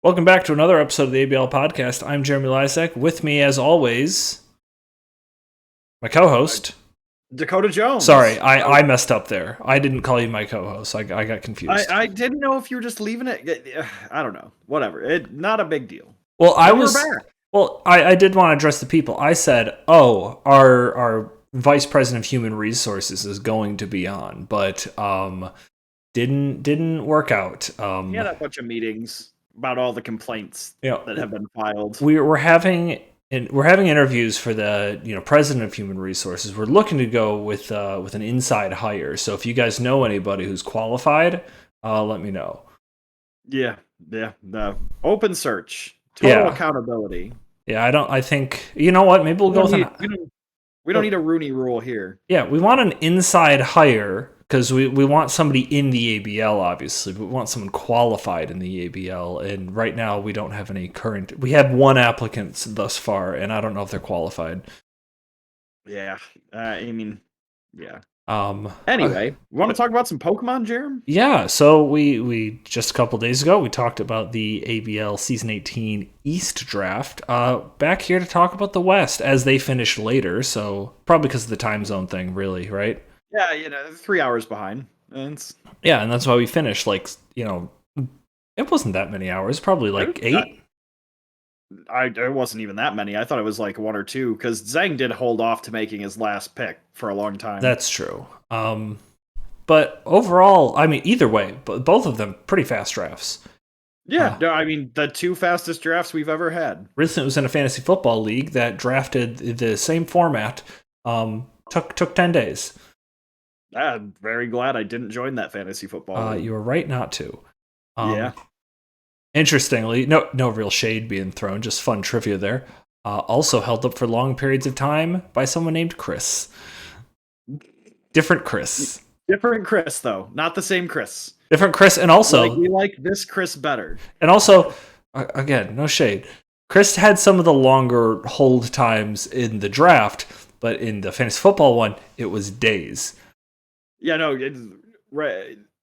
Welcome back to another episode of the ABL podcast. I'm Jeremy Lysak. With me, as always, my co-host. Dakota Jones. Sorry, I messed up there. I didn't call you my co-host. I got confused. I didn't know if you were just leaving it. I don't know. Whatever. Not a big deal. Well, I did want to address the people. I said, our vice president of human resources is going to be on, but didn't work out. He had a bunch of meetings about all the complaints that have been filed. We're having interviews for the president of human resources. We're looking to go with an inside hire. So if you guys know anybody who's qualified, let me know. Yeah. The open search, total accountability. Yeah, I think you know what? Maybe we'll go with we don't need a Rooney Rule here. Yeah, we want an inside hire because we want somebody in the ABL, obviously, but we want someone qualified in the ABL. And right now, we don't have any current. We have one applicant thus far, and I don't know if they're qualified. Yeah, yeah. Anyway, we want to talk about some Pokemon, Jerem? Yeah, so we just a couple days ago, we talked about the ABL Season 18 East Draft. Back here to talk about the West, as they finished later, so probably because of the time zone thing, really, right? Yeah, 3 hours behind. Yeah, and that's why we finished, it wasn't that many hours, probably like 8. It wasn't even that many. I thought it was like 1 or 2, because Zhang did hold off to making his last pick for a long time. That's true. But overall, either way, both of them pretty fast drafts. Yeah, the 2 fastest drafts we've ever had. Recently, it was in a fantasy football league that drafted the same format. Took 10 days. I'm very glad I didn't join that fantasy football league. You were right not to. Yeah. Interestingly, no real shade being thrown, just fun trivia there. Also held up for long periods of time by someone named Chris. Different Chris. Different Chris, though. Not the same Chris. Different Chris, and also... we like this Chris better. And also, again, no shade. Chris had some of the longer hold times in the draft, but in the fantasy football one, it was days. Yeah, no,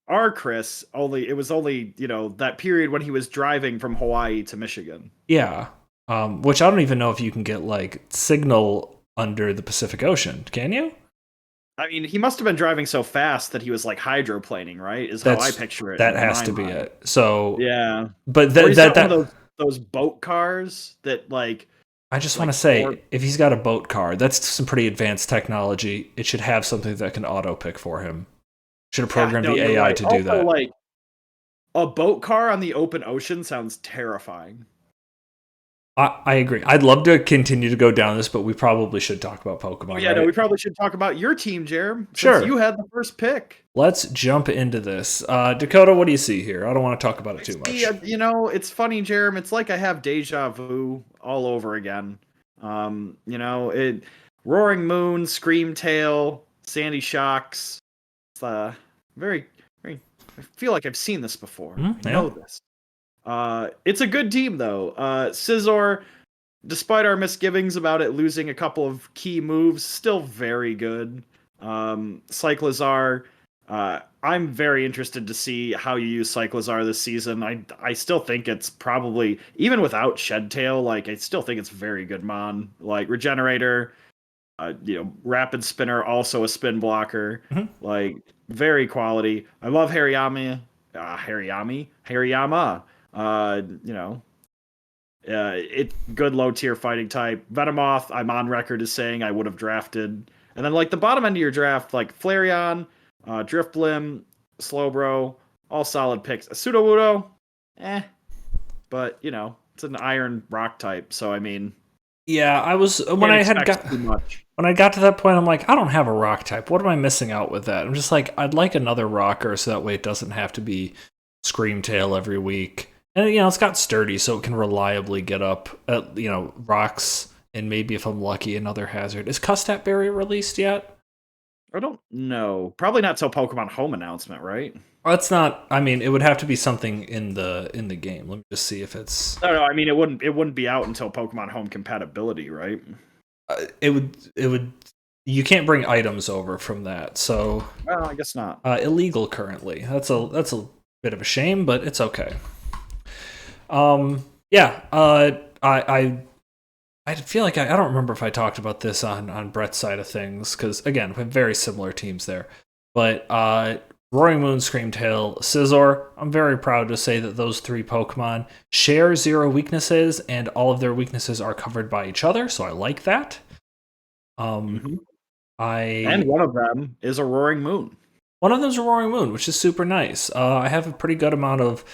our Chris, it was only that period when he was driving from Hawaii to Michigan. Yeah, which I don't even know if you can get signal under the Pacific Ocean. Can you? He must have been driving so fast that he was hydroplaning, right? How I picture it. That has to be it. So yeah, but those boat cars that I just want to say, if he's got a boat car, that's some pretty advanced technology. It should have something that can auto pick for him. Should have programmed the AI to do that. A boat car on the open ocean sounds terrifying. I agree. I'd love to continue to go down this, but we probably should talk about Pokemon. Yeah, right? No, we probably should talk about your team, Jerem. Sure. You had the first pick. Let's jump into this. Dakota, what do you see here? I don't want to talk about it too much. It's funny, Jerem. It's like I have deja vu all over again. Roaring Moon, Screamtail, Sandy Shocks. It's very, very. I feel like I've seen this before. I know this. It's a good team, though. Scizor, despite our misgivings about it losing a couple of key moves, still very good. Cyclizar, I'm very interested to see how you use Cyclizar this season. I still think it's probably, even without Shedtail, I still think it's very good mon. Regenerator, Rapid Spinner, also a spin blocker. Mm-hmm. Very quality. I love Hariyama. Good low tier fighting type. Venomoth, I'm on record as saying I would have drafted. And then the bottom end of your draft, Flareon, Drifblim, Slowbro, all solid picks. Sudowoodo, but it's an iron rock type, so yeah, I was when I got to that point, I'm like, I don't have a rock type. What am I missing out with that? I'm just I'd like another rocker so that way it doesn't have to be Screamtail every week. And it's got Sturdy, so it can reliably get up at rocks, and maybe if I'm lucky, another hazard. Is Custat Berry released yet? I don't know. Probably not till Pokemon Home announcement, right? It's not. It would have to be something in the game. Let me just see if it's. No. It wouldn't be out until Pokemon Home compatibility, right? It would. You can't bring items over from that, so. Well, I guess not. Illegal currently. That's a bit of a shame, but it's okay. Yeah. I feel like I don't remember if I talked about this on Brett's side of things because again, we have very similar teams there. But Roaring Moon, Screamtail, Scizor, I'm very proud to say that those three Pokemon share 0 weaknesses, and all of their weaknesses are covered by each other. So I like that. And one of them is a Roaring Moon. One of them's a Roaring Moon, which is super nice. I have a pretty good amount of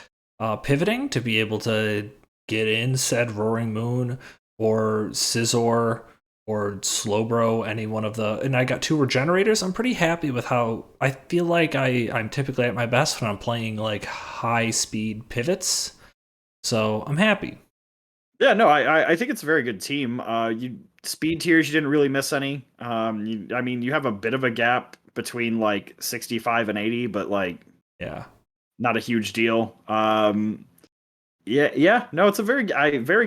pivoting to be able to get in said Roaring Moon or Scizor or Slowbro, any one of the. And I got 2 regenerators. I'm pretty happy with how I feel like I'm typically at my best when I'm playing like high speed pivots. So I'm happy. Yeah, no, I think it's a very good team. You speed tiers, you didn't really miss any. I mean, you have a bit of a gap between like 65 and 80, but like, yeah, not a huge deal. Yeah, no, it's a very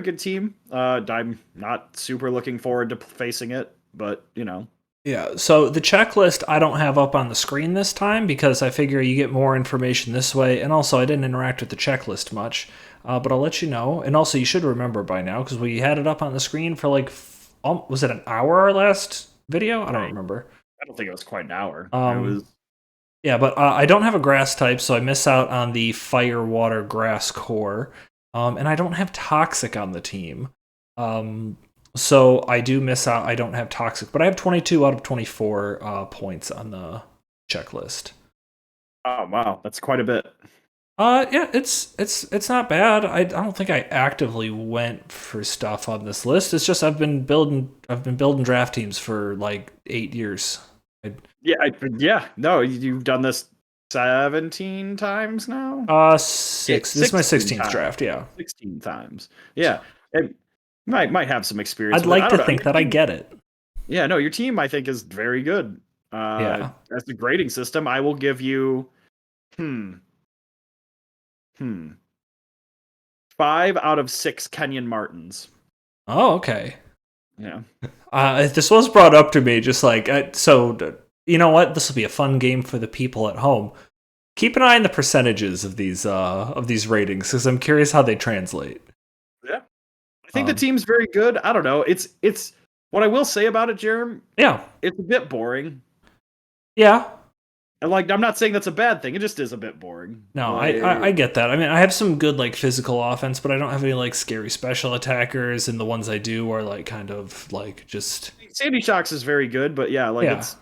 good team. I'm not super looking forward to facing it, but you know. Yeah, so the checklist I don't have up on the screen this time because I figure you get more information this way, and also I didn't interact with the checklist much, but I'll let you know. And also, you should remember by now because we had it up on the screen for like, was it an hour our last video? I don't remember. I don't think it was quite an hour. It was. Yeah, but I don't have a grass type, so I miss out on the fire, water, grass core, and I don't have toxic on the team. So I do miss out. I don't have toxic, but I have 22 out of 24 points on the checklist. Oh wow, that's quite a bit. Yeah, it's not bad. I don't think I actively went for stuff on this list. It's just I've been building draft teams for like 8 years. No, you've done this 17 times now. 6. This is my 16th draft. Yeah, 16 times. Yeah, it might have some experience. I'd like to think that I get it. Yeah, no, your team I think is very good. Yeah. As the grading system, I will give you 5 out of 6 Kenyan Martins. Oh, okay. Yeah. This was brought up to me, just like so. You know what? This will be a fun game for the people at home. Keep an eye on the percentages of these ratings because I'm curious how they translate. Yeah, I think the team's very good. I don't know. It's what I will say about it, Jerem. Yeah, it's a bit boring. Yeah. And like, I'm not saying that's a bad thing. It just is a bit boring. No, I get that. I mean, I have some good like physical offense, but I don't have any like scary special attackers, and the ones I do are like kind of like just. Sandy Shocks is very good, but it's.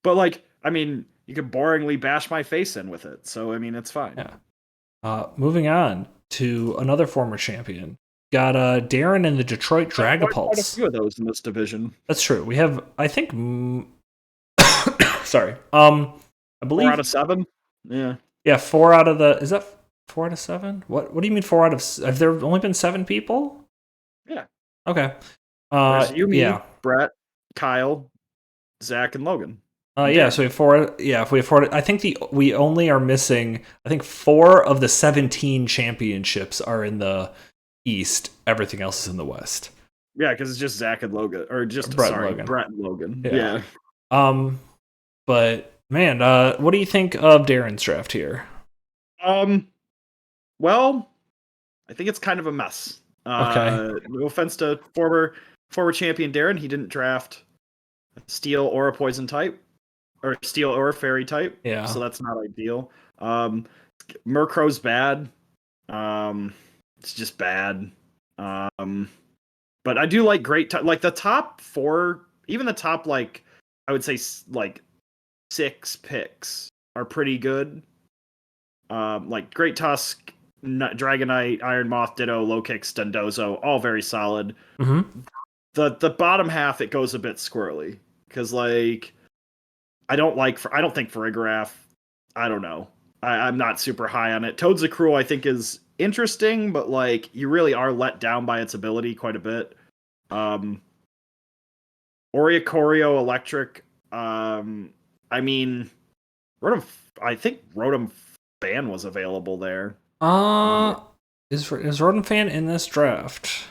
But like, I mean, you could boringly bash my face in with it, so I mean, it's fine. Yeah. Moving on to another former champion. Got Darren in the Detroit Dragapulse. Quite a few of those in this division. That's true. We have, I think. Sorry. I believe 4 out of 7. Yeah. Yeah, 4 out of the. Is that 4 out of 7? What do you mean 4 out of? Have there only been 7 people? Yeah. Okay. You, me, Brett, Kyle, Zach, and Logan. Yeah, so we have 4. Yeah, if we have 4, I think we only are missing. I think 4 of the 17 championships are in the East. Everything else is in the West. Yeah, because it's just Zach and Logan, or just Brett and Logan. Yeah. But man, what do you think of Darren's draft here? Well, I think it's kind of a mess. Okay. No offense to former champion Darren, he didn't draft Steel or a Poison type, or Steel or a Fairy type. Yeah. So that's not ideal. Murkrow's bad. It's just bad. But I do like like the top 4, even the top like I would say like 6 picks are pretty good. Like Great Tusk, Dragonite, Iron Moth, Ditto, Low Kick, Stundozo, all very solid. Mm-hmm. The bottom half it goes a bit squirrely because like I don't think Farigiraf. I don't know. I'm not super high on it. Toadzacruel I think is interesting, but like you really are let down by its ability quite a bit. Oricorio Electric. I mean, I think Rotom Fan was available there. Is Rotom Fan in this draft?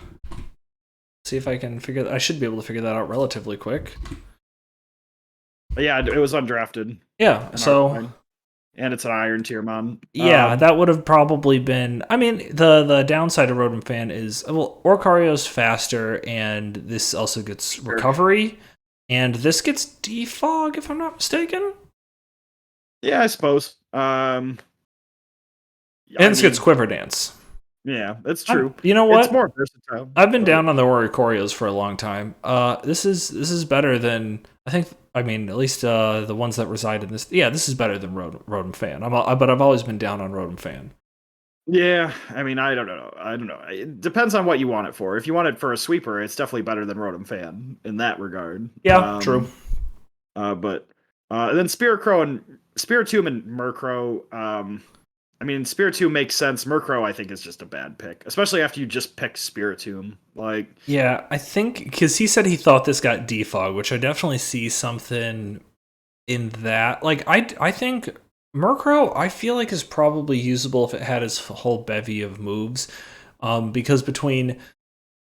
See if I can figure that. I should be able to figure that out relatively quick. Yeah, it was undrafted. Yeah, so and it's an Iron Tier mon. Yeah, that would have probably been. I mean, the downside of Rotom Fan is, well, Oricario's faster, and this also gets recovery, and this gets defog, if I'm not mistaken. Yeah, I suppose. And this gets Quiver Dance. Yeah, that's true. You know what? It's more versatile. I've been down on the Oricorios for a long time. This is better than, I think. I mean, at least the ones that reside in this. Yeah, this is better than Rotom Fan. But I've always been down on Rotom Fan. Yeah, I mean, I don't know. It depends on what you want it for. If you want it for a sweeper, it's definitely better than Rotom Fan in that regard. Yeah, true. But then Spiritomb and Murkrow. I mean, Spiritomb makes sense. Murkrow, I think, is just a bad pick, especially after you just picked Spiritomb. Like, yeah, I think because he said he thought this got defog, which I definitely see something in that. Like, I think Murkrow, I feel like, is probably usable if it had its whole bevy of moves, because between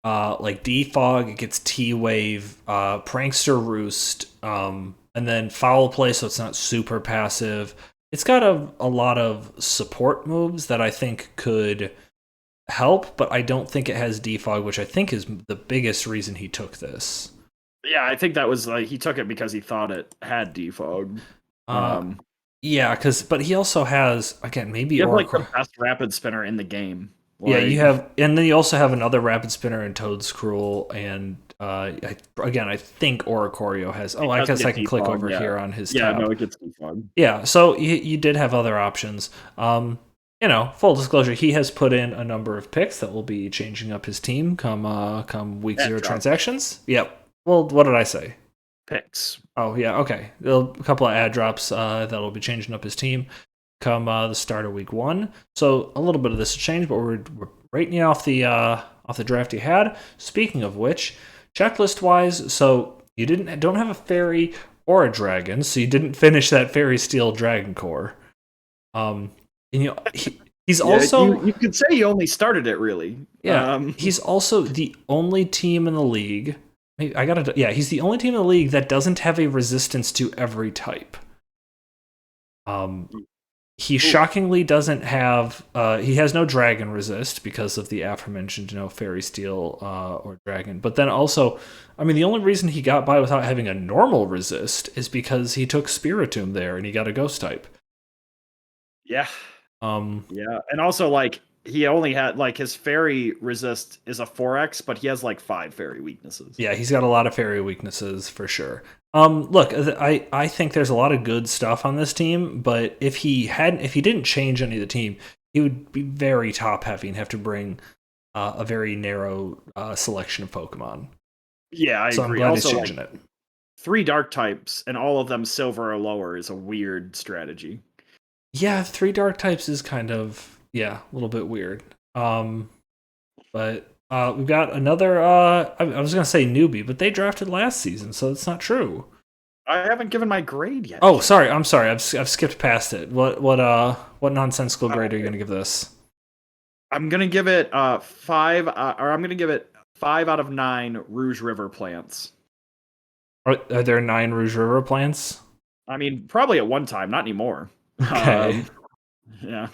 like defog, it gets T-Wave, Prankster Roost, and then Foul Play, so it's not super passive. It's got a lot of support moves that I think could help, but I don't think it has defog, which I think is the biggest reason he took this. Yeah, I think that was like he took it because he thought it had defog. Yeah, but he also has, again, maybe you have like the best rapid spinner in the game. Like, yeah, you have, and then you also have another rapid spinner in Toedscruel, and again, I think Oricorio has. Oh, I guess I can click over here on his tab. Yeah, no, it gets defog. Yeah, so you did have other options. You know, full disclosure, he has put in a number of picks that will be changing up his team come week 0 transactions. Yep. Well, what did I say? Picks. Oh yeah, okay. A couple of ad drops that'll be changing up his team come the start of week 1. So a little bit of this will change, but we're rating you off the draft you had. Speaking of which, checklist wise, so you don't have a fairy or a dragon, so you didn't finish that fairy steel dragon core. And he's also you could say you only started it really. Yeah, he's also the only team in the league. He's the only team in the league that doesn't have a resistance to every type. He shockingly doesn't have. He has no dragon resist because of the aforementioned, fairy steel or dragon. But then also, I mean, the only reason he got by without having a normal resist is because he took Spiritomb there and he got a ghost type. Yeah. Yeah, and also like he only had like his fairy resist is a 4x, but he has like 5 fairy weaknesses. Yeah, he's got a lot of fairy weaknesses for sure. Look, I think there's a lot of good stuff on this team, but if he didn't change any of the team, he would be very top heavy and have to bring a very narrow selection of Pokemon. Yeah, I agree. I'm glad also, he's changing it. 3 dark types and all of them silver or lower is a weird strategy. Yeah, 3 dark types is kind of a little bit weird. But we've got another. I was gonna say newbie, but they drafted last season, so it's not true. I haven't given my grade yet. Oh, sorry. I'm sorry. I've skipped past it. What nonsensical grade are you gonna give this? I'm gonna give it 5, or I'm gonna give it 5 out of 9 Rouge River plants. Are there 9 Rouge River plants? I mean, probably at one time, not anymore. Okay. Yeah.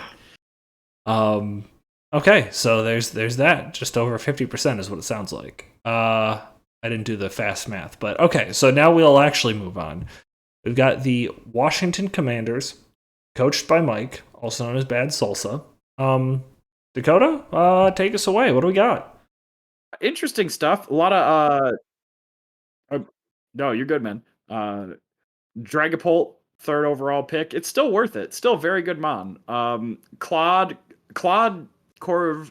Okay, so there's that. Just over 50% is what it sounds like. I didn't do the fast math, but okay, so now we'll actually move on. We've got the Washington Commanders, coached by Mike, also known as Bad Salsa. Dakota, take us away. What do we got? Interesting stuff. A lot of no, you're good, man. Dragapult, 3rd overall pick. It's still worth it. Still very good mon. Claude Corv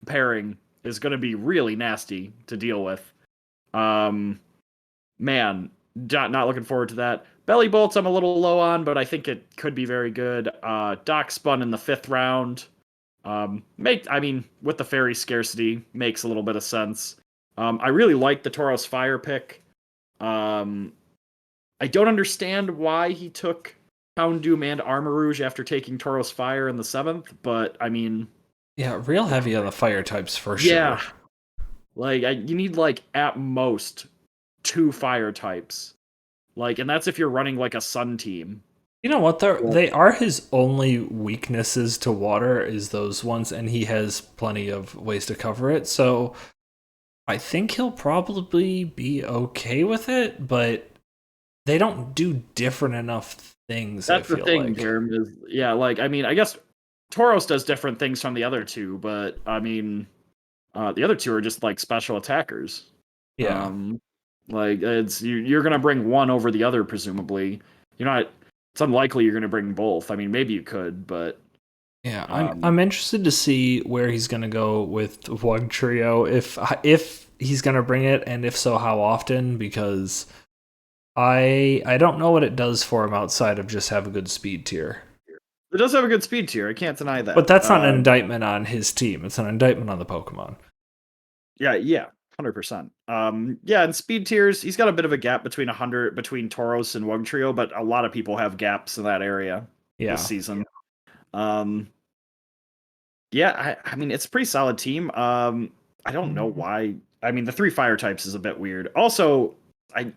pairing is going to be really nasty to deal with. Man, not looking forward to that. Belly Bolts I'm a little low on, but I think it could be very good. Doc Spun in the 5th round. With the fairy scarcity, makes a little bit of sense. I really like the Tauros Fire pick. I don't understand why he took Houndoom and Armarouge after taking Tauros Fire in the 7th, but I mean... Yeah, real heavy on the fire types for sure. Yeah. Like, you need, like, at most 2 fire types. Like, and that's if you're running, like, a sun team. You know what? They are his only weaknesses to water is those ones, and he has plenty of ways to cover it. So I think he'll probably be okay with it, but they don't do different enough things. That's I the feel thing, like. Jerem, is yeah, like I mean, I guess Tauros does different things from the other two, but I mean, the other two are just like special attackers. Yeah. Like it's you're gonna bring one over the other, presumably. You're not. It's unlikely you're gonna bring both. I mean, maybe you could, but Yeah, um, I'm interested to see where he's gonna go with Wug Trio, if he's gonna bring it, and if so, how often. Because I don't know what it does for him outside of just have a good speed tier. it does have a good speed tier. I can't deny But that. that's not an indictment on his team. It's an indictment on the Pokemon. Yeah, 100%. Yeah, and speed tiers, he's got a bit of a gap between Tauros and Wugtrio, but a lot of people have gaps in that area this Yeah. season. Um, yeah, I mean it's a pretty solid team. I don't know why. I mean the three fire types is a bit weird. Also, I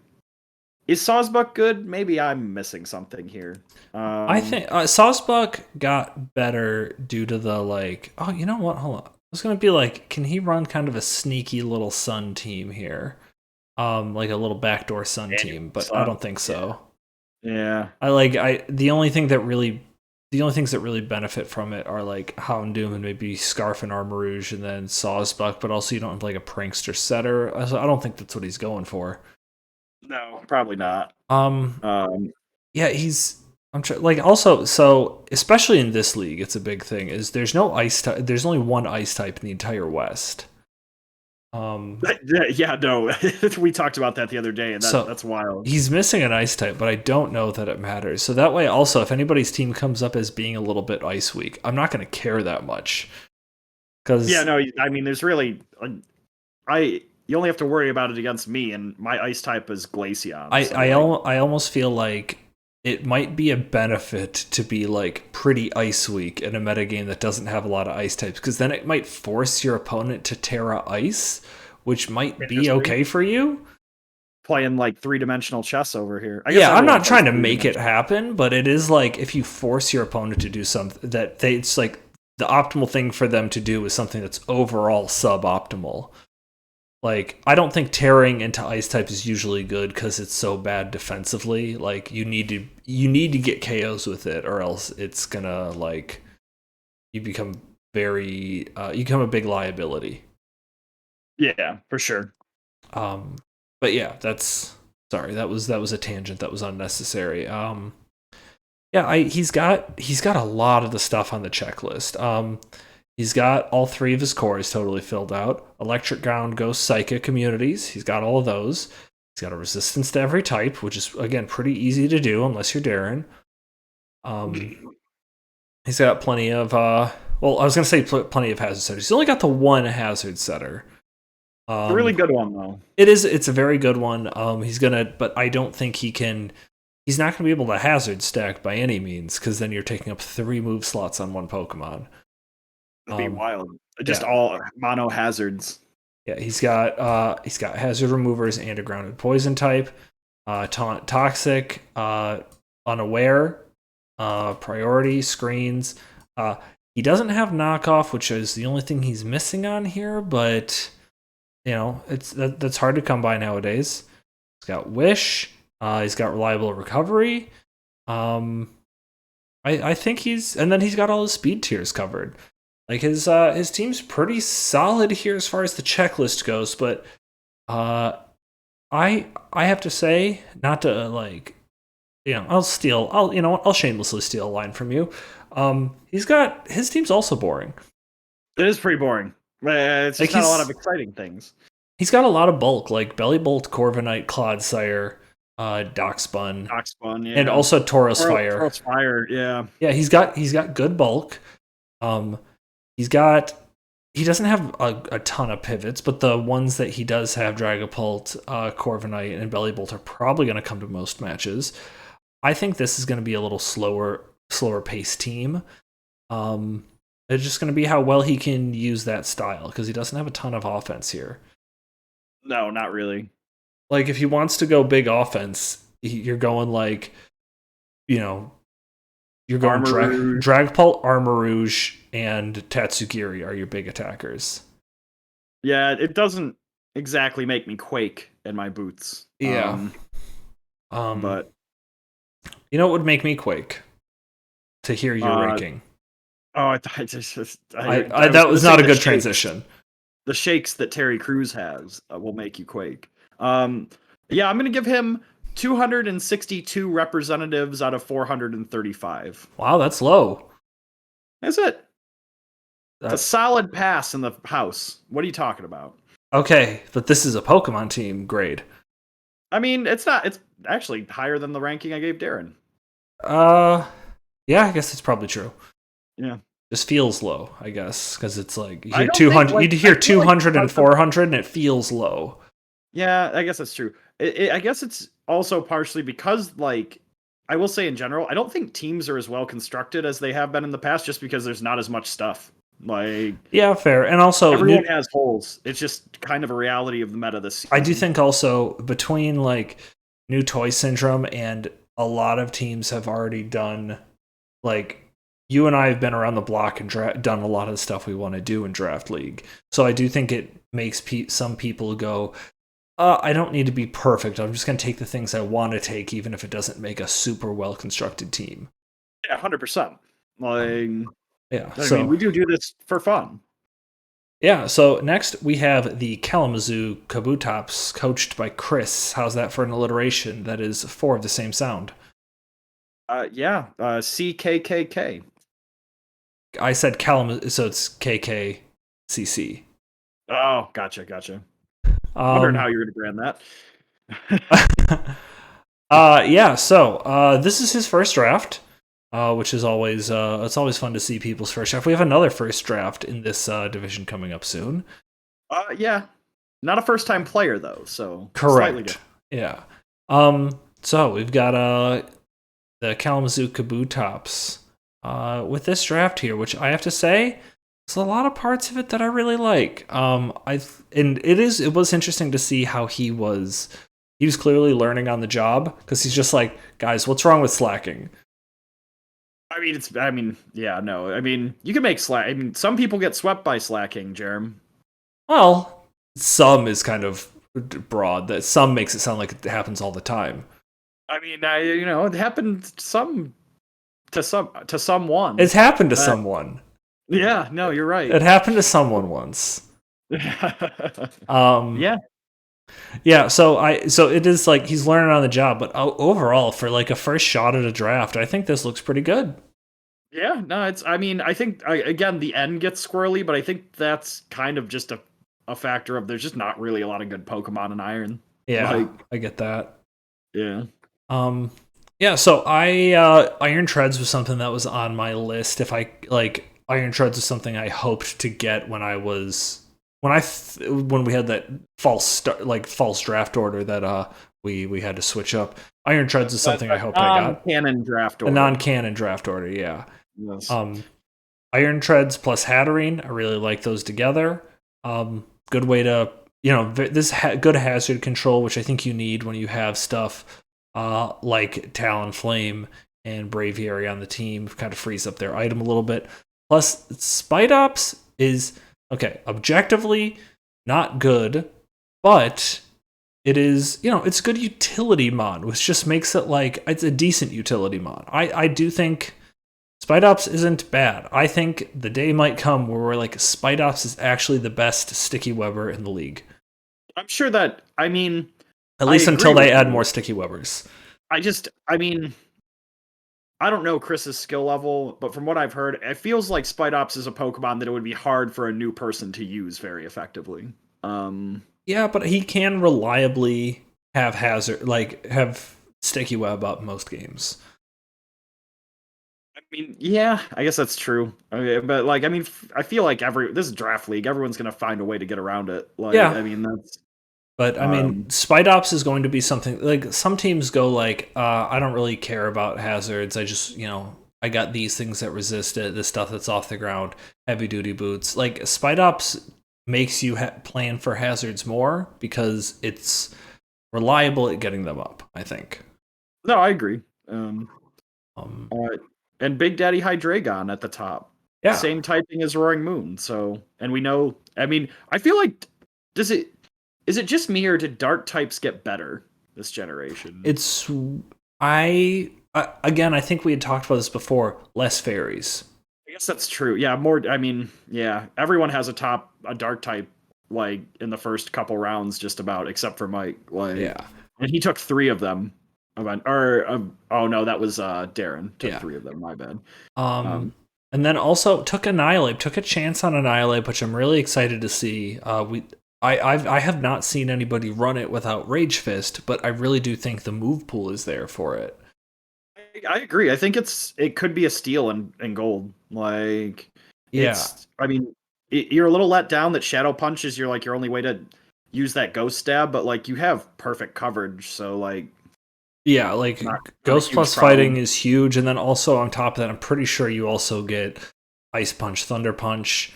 is Sawsbuck good? Maybe I'm missing something here. I think Sawsbuck got better due to the like. Oh, you know what? Hold on. I was gonna be like, can he run kind of a sneaky little Sun team here? Like a little backdoor Sun team, but I don't think so. Yeah. The only things that really benefit from it are like Houndoom and maybe Scarf and Armarouge and then Sawsbuck, but also you don't have like a prankster setter. I don't think that's what he's going for. No, probably not. Yeah, like also so especially in this league, it's a big thing. Is there's no ice type. There's only one ice type in the entire West. Yeah, no, we talked about that the other day, and that's wild. He's missing an ice type, but I don't know that it matters. So that way, also, if anybody's team comes up as being a little bit ice weak, I'm not going to care that much. Because yeah, no, I mean, there's really, you only have to worry about it against me, and my ice type is Glaceon. I almost feel like it might be a benefit to be like pretty ice weak in a metagame that doesn't have a lot of ice types, because then it might force your opponent to Terra Ice, which might be okay for you. Playing like 3-dimensional chess over here. Yeah, I'm not trying to make it happen, but it is like if you force your opponent to do something it's like the optimal thing for them to do is something that's overall suboptimal. Like, I don't think tearing into ice type is usually good because it's so bad defensively. Like, you need to get KOs with it, or else it's gonna like you become you become a big liability. Yeah, for sure. But yeah, sorry, that was a tangent that was unnecessary. Yeah, he's got a lot of the stuff on the checklist. He's got all three of his cores totally filled out. Electric Ground, Ghost, Psychic, Communities. He's got all of those. He's got a resistance to every type, which is, again, pretty easy to do unless you're Darren. He's got plenty of, I was going to say plenty of hazard setters. He's only got the one hazard setter. A really good one, though. It's a very good one. But I don't think he's not going to be able to hazard stack by any means, because then you're taking up 3 move slots on one Pokemon. That'd be wild. Just all mono hazards. Yeah, he's got hazard removers and a grounded poison type, toxic, unaware, priority, screens. He doesn't have knockoff, which is the only thing he's missing on here, but you know, that's hard to come by nowadays. He's got wish. He's got reliable recovery. I think and then he's got all his speed tiers covered. Like his team's pretty solid here as far as the checklist goes, but I have to say, not to like, you know, I'll shamelessly steal a line from you. His team's also boring. It is pretty boring. It's just not a lot of exciting things. He's got a lot of bulk, like Bellybolt, Corviknight, Clodsire, Dockspun, yeah, and also Tauros Fire. Tauros Fire, yeah. Yeah, he's got good bulk. He doesn't have a ton of pivots, but the ones that he does have, Dragapult, Corviknight, and Bellybolt, are probably going to come to most matches. I think this is going to be a little slower paced team. It's just going to be how well he can use that style, because he doesn't have a ton of offense here. No, not really. Like, if he wants to go big offense, you're going like, you know, You're going Dragapult, Armarouge, and Tatsugiri are your big attackers. Yeah, it doesn't exactly make me quake in my boots. Yeah. But you know what would make me quake? To hear your ranking. Oh, that was not a good transition. The shakes that Terry Crews has will make you quake. Yeah, I'm going to give him 262 representatives out of 435. Wow, that's low. That's it. It's a solid pass in the house. What are you talking about? Okay, but this is a Pokemon team grade. I mean, it's not. It's actually higher than the ranking I gave Darren. Yeah, I guess it's probably true. Yeah. Just feels low, I guess, because it's like you hear 200, you hear 200 and 400, and it feels low. Yeah, I guess that's true. I guess it's also partially because, like, I will say in general, I don't think teams are as well constructed as they have been in the past, just because there's not as much stuff. Like, yeah, fair, and also everyone has holes. It's just kind of a reality of the meta this season. I do think also between like new toy syndrome and a lot of teams have already done, like, you and I have been around the block and done a lot of the stuff we want to do in Draft League. So I do think it makes some people go, I don't need to be perfect. I'm just going to take the things I want to take, even if it doesn't make a super well-constructed team. Yeah, 100%. Like, yeah. I mean, we do this for fun. Yeah, so next we have the Kalamazoo Kabutops, coached by Chris. How's that for an alliteration? That is 4 of the same sound. Yeah, CKKK. I said Kalamazoo, so it's KKCC. Oh, gotcha. Wondering how you're going to brand that. Yeah, so this is his first draft, which is always it's always fun to see people's first draft. We have another first draft in this division coming up soon. Yeah, not a first-time player though, so correct. Yeah. So we've got the Kalamazoo Kabutops with this draft here, which I have to say, there's a lot of parts of it that I really like. It was interesting to see how he was clearly learning on the job, because he's just like, guys, what's wrong with slacking? I mean, you can make slack. I mean, some people get swept by slacking, Jerem. Well, some is kind of broad. That some makes it sound like it happens all the time. I mean, it happened to someone. It's happened to someone. Yeah, no, you're right. It happened to someone once. Yeah. Yeah, so it is like he's learning on the job, but overall, for like a first shot at a draft, I think this looks pretty good. Yeah, no, I think again the end gets squirrely, but I think that's kind of just a factor of there's just not really a lot of good Pokemon in Iron. Yeah, I get that. Yeah. Yeah, so Iron Treads was something that was on my list. Iron Treads was something I hoped to get when we had that false draft order that we had to switch up. Iron Treads is something I hoped I got. Non-canon draft order. A non-canon draft order, yeah. Yes. Iron Treads plus Hatterene, I really like those together. Good way to, this good hazard control, which I think you need when you have stuff like Talonflame and Braviary on the team. Kind of frees up their item a little bit. Plus, Spidops is, okay, objectively not good, but it is, it's a good utility mod, which just makes it like, it's a decent utility mod. I do think Spidops isn't bad. I think the day might come where we're like, Spidops is actually the best Sticky Webber in the league. I'm sure that, at least until they add more Sticky Webbers. I don't know Chris's skill level, but from what I've heard, it feels like Spidops is a Pokemon that it would be hard for a new person to use very effectively. Yeah, but he can reliably have Sticky Web up most games. Yeah, I guess that's true. Okay, but I feel like this is Draft League. Everyone's gonna find a way to get around it. Yeah. That's. But Spidops is going to be something like some teams go like, I don't really care about hazards. I just, I got these things that resist it. This stuff that's off the ground, heavy duty boots. Like Spidops makes you plan for hazards more because it's reliable at getting them up, I think. No, I agree. and Big Daddy Hydreigon at the top. Yeah. Same typing as Roaring Moon. So, and we know. I mean, I feel like does it is it just me or did dark types get better this generation? It's I again, I think we had talked about this before. Less fairies. I guess that's true. Yeah, more. I mean, yeah, everyone has a dark type like in the first couple rounds, just about, except for Mike. Like, yeah, and he took 3 of them. Oh no, that was Darren took 3 of them. My bad. And then also took Annihilate, took a chance on Annihilate, which I'm really excited to see. I have not seen anybody run it without Rage Fist, but I really do think the move pool is there for it. I agree. I think it could be a steal in gold. Like, I mean, you're a little let down that Shadow Punch is your only way to use that Ghost Stab, but like you have perfect coverage, so like. Yeah, like Ghost plus fighting is huge, and then also on top of that, I'm pretty sure you also get Ice Punch, Thunder Punch,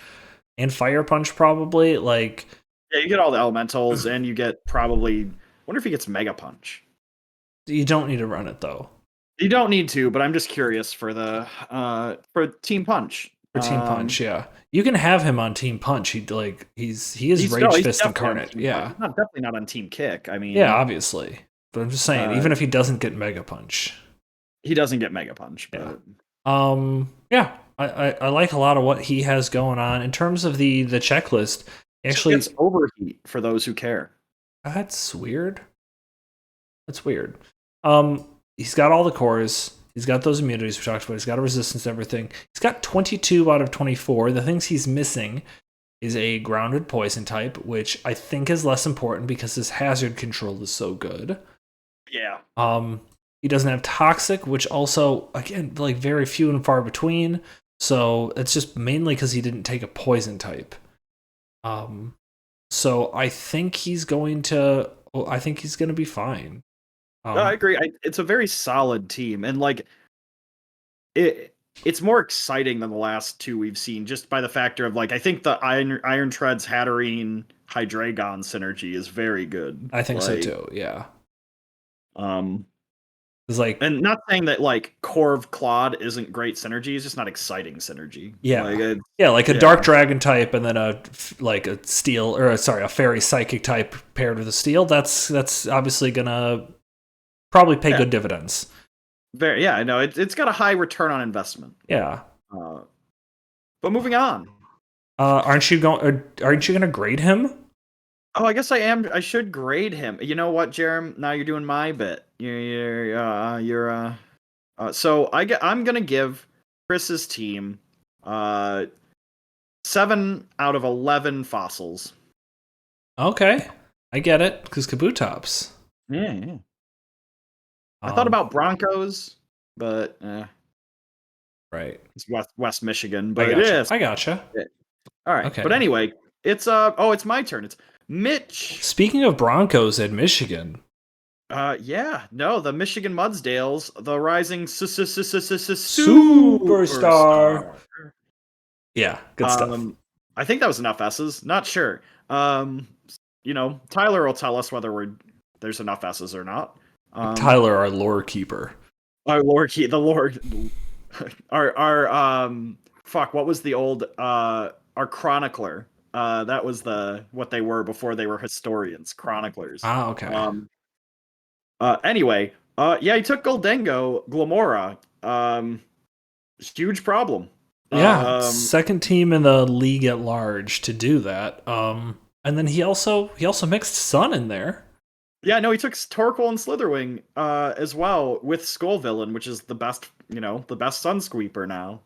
and Fire Punch probably. Like, yeah, you get all the elementals, and you get probably. Wonder if he gets Mega Punch. You don't need to run it though. You don't need to, but I'm just curious for the for Team Punch. For Team Punch, yeah, you can have him on Team Punch. He is Rage Fist incarnate. Yeah, he's definitely not on Team Kick. I mean, yeah, obviously. But I'm just saying, even if he doesn't get Mega Punch. He doesn't get Mega Punch, but... Yeah. I like a lot of what he has going on. In terms of the checklist, actually... It's Overheat, for those who care. That's weird. That's weird. He's got all the cores. He's got those immunities we talked about. He's got a resistance to everything. He's got 22 out of 24. The things he's missing is a grounded poison type, which I think is less important because his hazard control is so good. Yeah. He doesn't have toxic, which also, again, like very few and far between. So it's just mainly because he didn't take a poison type. So I think he's going to be fine. No, I agree. It's a very solid team, and like it's more exciting than the last 2 we've seen, just by the factor of like I think the Iron Treads Hatterene Hydreigon synergy is very good. I think so too. Yeah. It's like, and not saying that like Corv Claude isn't great synergy, it's just not exciting synergy. Yeah, like a Dark Dragon type, and then a Steel a Fairy Psychic type paired with a Steel. That's obviously gonna probably pay good dividends. I know it's got a high return on investment. Yeah. But moving on. Aren't you going to grade him? Oh, I guess I am. I should grade him. You know what, Jerem? Now you're doing my bit. So I'm gonna give Chris's team 7 out of 11 fossils. Okay, I get it, because Kabutops. Yeah. I thought about Broncos, but right, it's West Michigan. But it is. I gotcha. Yeah. All right. Okay. But anyway, it's it's my turn. It's Mitch. Speaking of Broncos at Michigan. The Michigan Mudsdales, the rising superstar. Yeah, good stuff. I think that was enough S's. Not sure. Tyler will tell us whether there's enough S's or not. Tyler, our lore keeper. Our lore the Lord. Our what was the old our chronicler? That was what they were before they were historians, chroniclers. Ah, okay. Anyway, he took Goldengo, Glamora. Huge problem. Yeah, second team in the league at large to do that. And then he also mixed Sun in there. Yeah, no, he took Torkoal and Slitherwing as well with Skull Villain, which is the best Sun Squeeper now.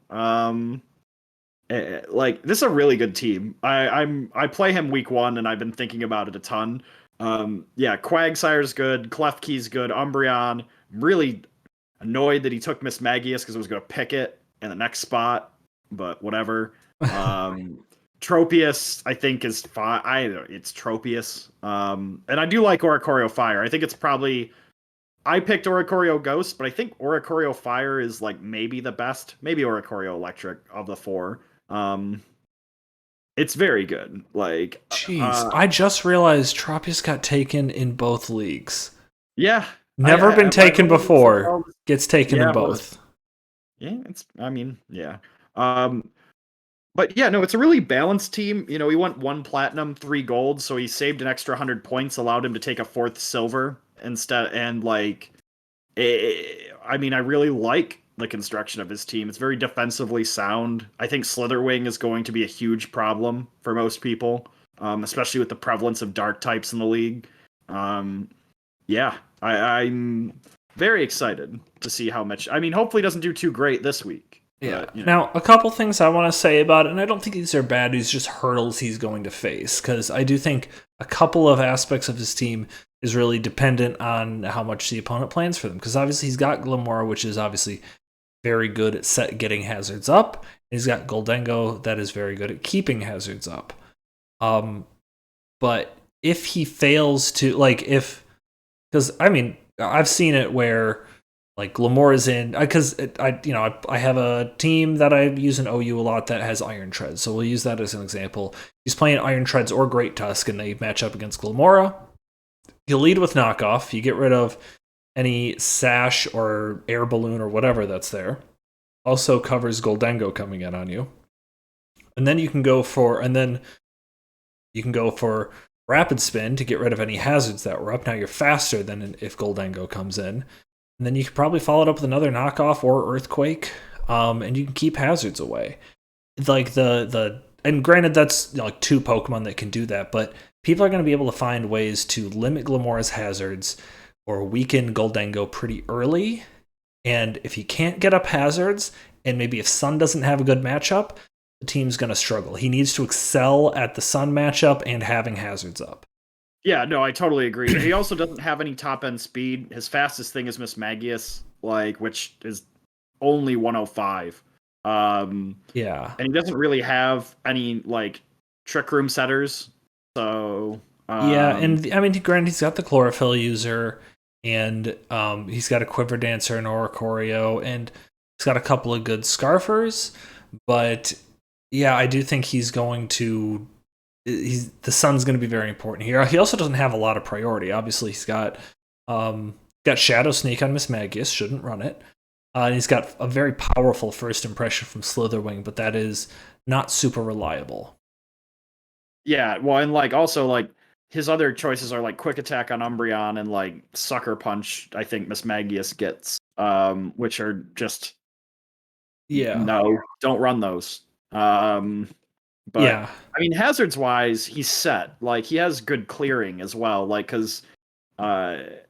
This is a really good team. I play him week 1, and I've been thinking about it a ton. Quagsire's good, Klefki's good, Umbreon. I'm really annoyed that he took Miss Magius because I was going to pick it in the next spot, but whatever. Tropius, I think, is fine. It's Tropius. And I do like Oricorio Fire. I think it's probably... I picked Oricorio Ghost, but I think Oricorio Fire is like maybe the best. Maybe Oricorio Electric of the 4. It's very good. Like, jeez, I just realized Tropius got taken in both leagues. Yeah. Never been taken before. Gets taken in both. Yeah, I mean, yeah. Um, but yeah, no, it's a really balanced team. You know, he went 1 platinum, 3 gold, so he saved an extra 100 points, allowed him to take a 4th silver instead. And like, I mean, I really like the construction of his team. It's very defensively sound. I think Slitherwing is going to be a huge problem for most people, especially with the prevalence of dark types in the league. Um, yeah, I'm very excited to see how much. I mean, hopefully, he doesn't do too great this week. Yeah. But you know. Now, a couple things I want to say about it, and I don't think these are bad. These just hurdles he's going to face, because I do think a couple of aspects of his team is really dependent on how much the opponent plans for them. Because obviously he's got Glamora, which is obviously very good at getting hazards up. And he's got Goldengo that is very good at keeping hazards up. But if he fails to, because I mean, I've seen it where like Glamora's in, because I have a team that I use in OU a lot that has Iron Treads, so we'll use that as an example. He's playing Iron Treads or Great Tusk, and they match up against Glamora. He'll lead with knockoff. You get rid of any sash or air balloon or whatever that's there. Also covers Goldengo coming in on you, and then you can go for rapid spin to get rid of any hazards that were up. Now you're faster than if Goldengo comes in. And then you could probably follow it up with another knockoff or earthquake, and you can keep hazards away. Like and granted that's like 2 Pokemon that can do that, but people are going to be able to find ways to limit Glamora's hazards or weaken Goldengo pretty early. And if he can't get up hazards, and maybe if Sun doesn't have a good matchup, the team's going to struggle. He needs to excel at the Sun matchup and having hazards up. Yeah, no, I totally agree. He also doesn't have any top end speed. His fastest thing is Mismagius, which is only 105. Yeah, and he doesn't really have any trick room setters. So yeah, and I mean, granted, he's got the chlorophyll user, and he's got a quiver dancer and Oricorio, and he's got a couple of good scarfers. But yeah, I do think he's going to. The Sun's going to be very important here. He also doesn't have a lot of priority. Obviously, he's got Shadow Sneak on Mismagius, shouldn't run it. And he's got a very powerful first impression from Slitherwing, but that is not super reliable. Yeah, well, and also his other choices are Quick Attack on Umbreon and Sucker Punch. I think Mismagius gets, which are just no, don't run those. But yeah. I mean, hazards wise, he's set. He has good clearing as well. Because Rapid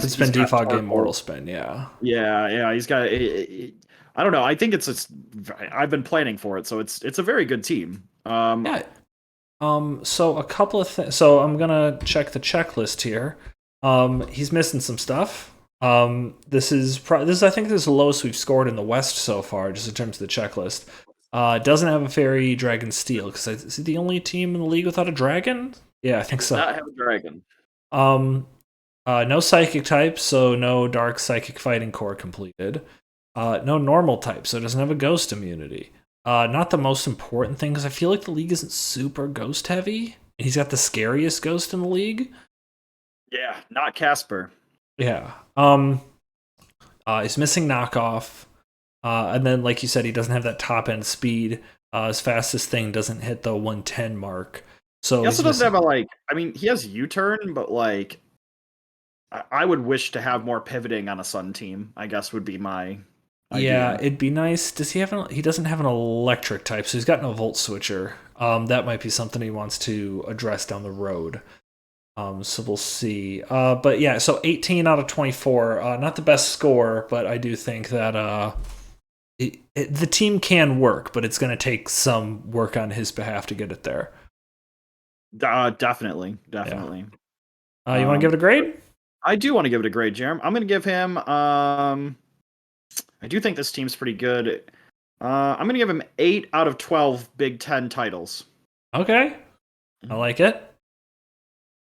spin, defog game, mortal spin. Yeah. Yeah. He's got. I don't know. I think I've been planning for it, so it's a very good team. Yeah. So a couple of things. So I'm gonna check the checklist here. He's missing some stuff. This is I think this is the lowest we've scored in the West so far, just in terms of the checklist. Doesn't have a fairy dragon steel, because is he the only team in the league without a dragon? Yeah, I think so. Not have a dragon. No psychic type, so no dark psychic fighting core completed. No normal type, so it doesn't have a ghost immunity. Not the most important thing, because I feel like the league isn't super ghost heavy. He's got the scariest ghost in the league. Yeah, not Casper. Yeah. He's missing knockoff. And then, like you said, he doesn't have that top end speed. His fastest thing doesn't hit the 110 mark. So he also doesn't have I mean, he has U-turn, but I would wish to have more pivoting on a Sun team, I guess would be my idea. Yeah, it'd be nice. Does he have he doesn't have an electric type, so he's got no volt switcher. That might be something he wants to address down the road. So we'll see. But yeah, so 18 out of 24. Not the best score, but I do think that the team can work, but it's going to take some work on his behalf to get it there. Definitely. Yeah. You want to give it a grade? I do want to give it a grade, Jerem. I'm going to give him. I do think this team's pretty good. I'm going to give him 8 out of 12 Big Ten titles. Okay, I like it.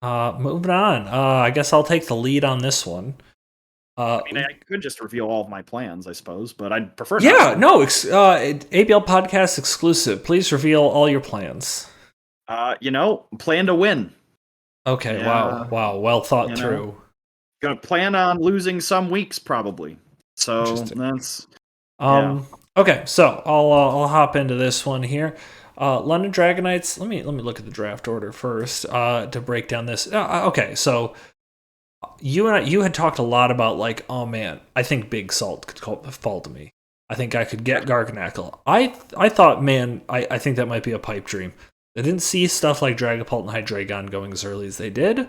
Moving on. I guess I'll take the lead on this one. I mean, I could just reveal all of my plans, I suppose, but I'd prefer. Yeah, no. ABL podcast exclusive. Please reveal all your plans. Plan to win. Okay. Yeah. Wow. Well thought through. Gonna plan on losing some weeks, probably. So that's Okay, so I'll hop into this one here. London Dragonites. Let me look at the draft order first to break down this. Okay, so you had talked a lot about like, oh man, I think Big Salt could fall to me. I think I could get Garganackle. I thought, man, I think that might be a pipe dream. I didn't see stuff like Dragapult and Hydreigon going as early as they did.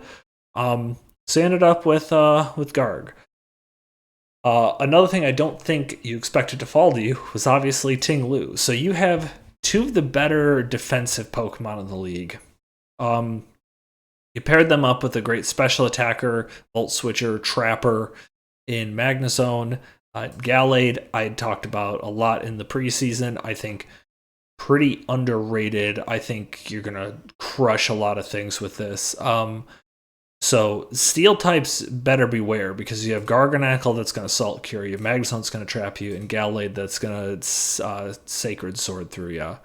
So I ended up with Garg. Another thing I don't think you expected to fall to you was obviously Ting Lu. So you have two of the better defensive Pokemon in the league. You paired them up with a great special attacker, Volt Switcher, Trapper in Magnezone. Gallade, I talked about a lot in the preseason. I think pretty underrated. I think you're going to crush a lot of things with this. So Steel types better beware because you have Garganackle that's going to Salt Cure you, Magnezone that's going to trap you, and Gallade that's going to Sacred Sword through you.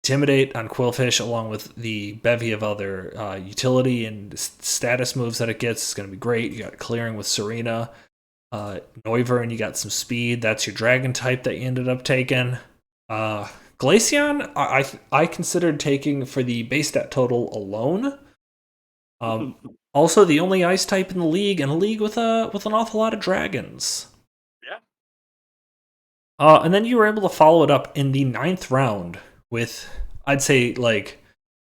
Intimidate on Quillfish along with the bevy of other utility and status moves that it gets is going to be great. You got Clearing with Serena. Noivern, you got some speed. That's your Dragon type that you ended up taking. Glaceon, I considered taking for the base stat total alone. Also, the only Ice type in the league, and a league with an awful lot of dragons. Yeah. And then you were able to follow it up in the 9th round with, I'd say, like,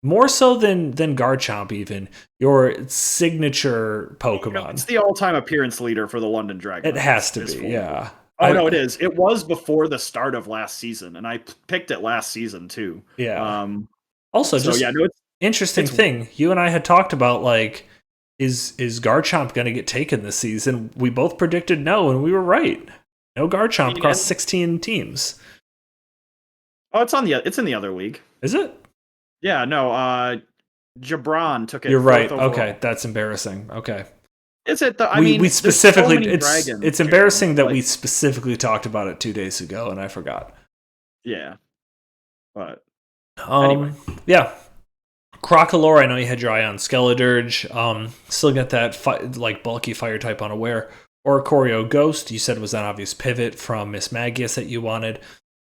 more so than Garchomp even, your signature Pokemon. It's the all-time appearance leader for the London Dragons. It has to be, yeah. Oh, no, it is. It was before the start of last season, and I picked it last season, too. Yeah. Also, so, just interesting thing, you and I had talked about, like, is Garchomp going to get taken this season? We both predicted no, and we were right. No Garchomp across 16 teams. Oh, it's in the other league. Is it? Yeah, no, Jabron took it. You're right. Okay, that's embarrassing. Okay. Is it? We specifically it's embarrassing that we specifically talked about it 2 days ago and I forgot. Yeah. But anyway. Yeah. Crocolore, I know you had your eye on Skeledirge. Still got that bulky fire type unaware. Oricorio Ghost, you said was an obvious pivot from Miss Magius that you wanted.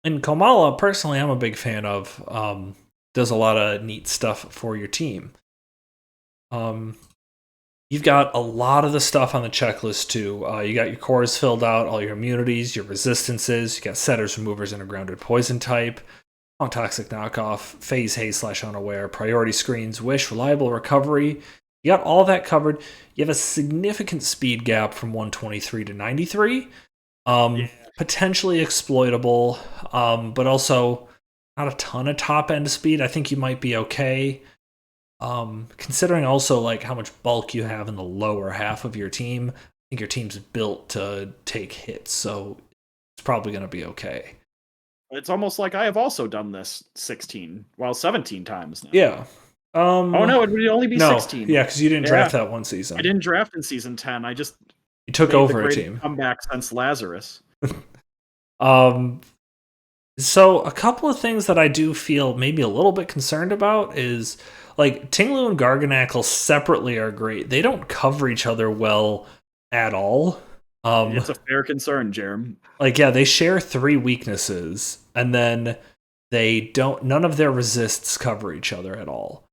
And Komala, personally, I'm a big fan of. Does a lot of neat stuff for your team. You've got a lot of the stuff on the checklist too. You got your cores filled out, all your immunities, your resistances. You got setters, removers, and a grounded poison type. Toxic knockoff, phase haste / unaware, priority screens, wish, reliable recovery. You got all that covered. You have a significant speed gap from 123 to 93. Potentially exploitable, but also not a ton of top end speed. I think you might be okay. Considering also like how much bulk you have in the lower half of your team, I think your team's built to take hits, so it's probably going to be okay. It's almost like I have also done this 17 times now. Yeah. Oh no, it would only be 16. Yeah, because you didn't draft that one season. I didn't draft in season 10. I just you took over a team. Comeback since Lazarus. So a couple of things that I do feel maybe a little bit concerned about is like Ting Lu and Garganackle separately are great. They don't cover each other well at all. It's a fair concern, Jerem. Like, yeah, they share 3 weaknesses, and then none of their resists cover each other at all.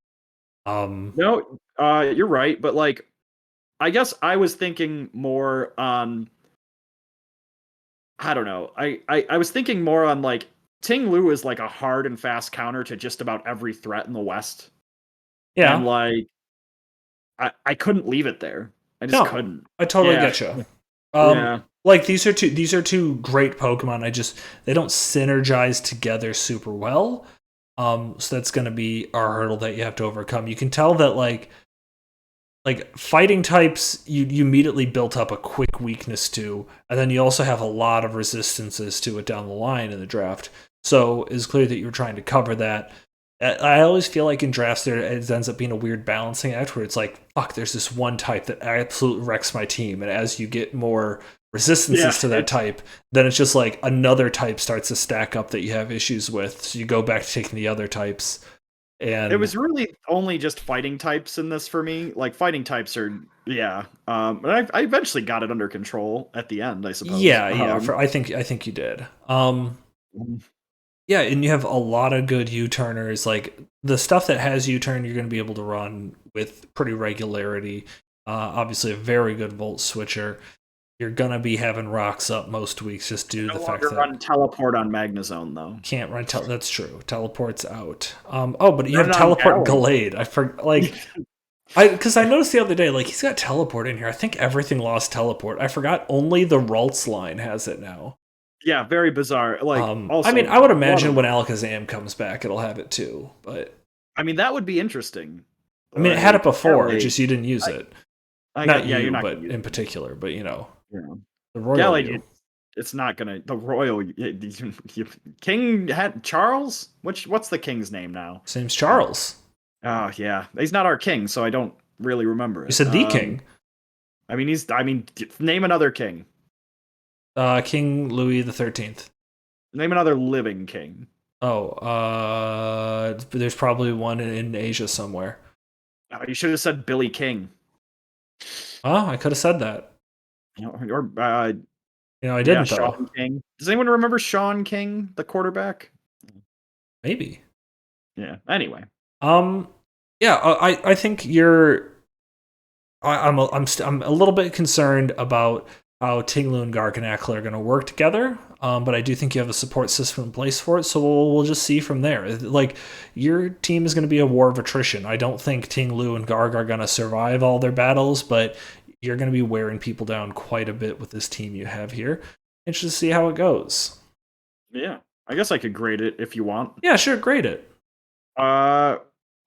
No, you're right, but like, I guess I was thinking more on, I don't know. I was thinking more on like Ting Lu is like a hard and fast counter to just about every threat in the West. Yeah. And like, I couldn't leave it there. I just couldn't. I totally get you. Like these are two great Pokemon. They don't synergize together super well. So that's going to be our hurdle that you have to overcome. You can tell that like fighting types you immediately built up a quick weakness to, and then you also have a lot of resistances to it down the line in the draft. So it's clear that you're trying to cover that. I always feel like in drafts it ends up being a weird balancing act where it's like, fuck, there's this one type that absolutely wrecks my team, and as you get more resistances to that type, then it's just like another type starts to stack up that you have issues with, so you go back to taking the other types. It And was really only just fighting types in this for me. Like fighting types are, yeah. But I eventually got it under control at the end, I suppose. yeah, I think you did. Mhm. Yeah, and you have a lot of good U-turners. Like the stuff that has U-turn, you're going to be able to run with pretty regularity. Obviously, a very good volt switcher. You're gonna be having rocks up most weeks just due to the No fact longer that run teleport on Magnezone though. can't run. That's true. Teleport's out. Oh, but you Run have it on teleport Gallade. Gallade. I forgot. Like I noticed the other day, like he's got teleport in here. I think everything lost teleport. I forgot only the Ralts line has it now. Yeah, very bizarre. Like I mean, also I would one imagine of when Alakazam comes back, it'll have it too. But I mean that would be interesting. I mean, it had it Like before, Gallade. just you didn't use I, it. I got Not yeah, you're you, not gonna but use in it. particular. But Yeah. the royal Gallade, you. it's not gonna the royal King had Charles. What's the king's name now? His name's Uh, Charles. oh yeah, he's not our king, so I don't really remember You it. said the king. I mean name another king. King Louis the 13th. Name another living king. Oh, there's probably one in Asia somewhere. You should have said Billy King. Oh, I could have said that. Or I yeah, didn't though. Sean King. Does anyone remember Sean King, the quarterback? Maybe. Yeah. Anyway. Um, yeah, I think you're. I'm a little bit concerned about how Tinglu and Garganacl are going to work together. But I do think you have a support system in place for it, so we'll just see from there. Like your team is going to be a war of attrition. I don't think Tinglu and Garg are going to survive all their battles, but you're going to be wearing people down quite a bit with this team you have here. Interested to see how it goes. Yeah. I guess I could grade it if you want. Yeah, sure, grade it. Uh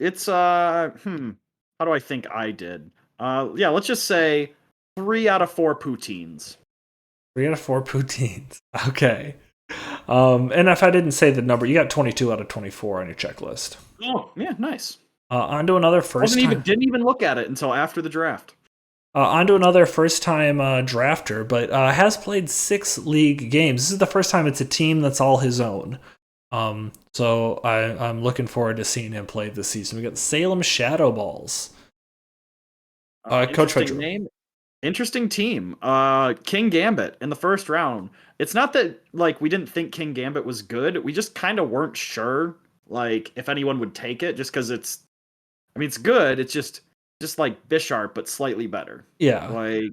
it's how do I think I did? Yeah, let's just say 3 out of 4 poutines. 3 out of 4 poutines. Okay. And if I didn't say the number, you got 22 out of 24 on your checklist. Oh, yeah, nice. On to another first time. Didn't even look at it until after the draft. On to another first time drafter, but has played 6 league games. This is the first time it's a team that's all his own. So I'm looking forward to seeing him play this season. We got Salem Shadow Balls. Coach Interesting name. Interesting team. King Gambit in the first round. It's not that like we didn't think King Gambit was good. We just kind of weren't sure like if anyone would take it just cuz it's good. It's just like Bisharp but slightly better. Yeah. Like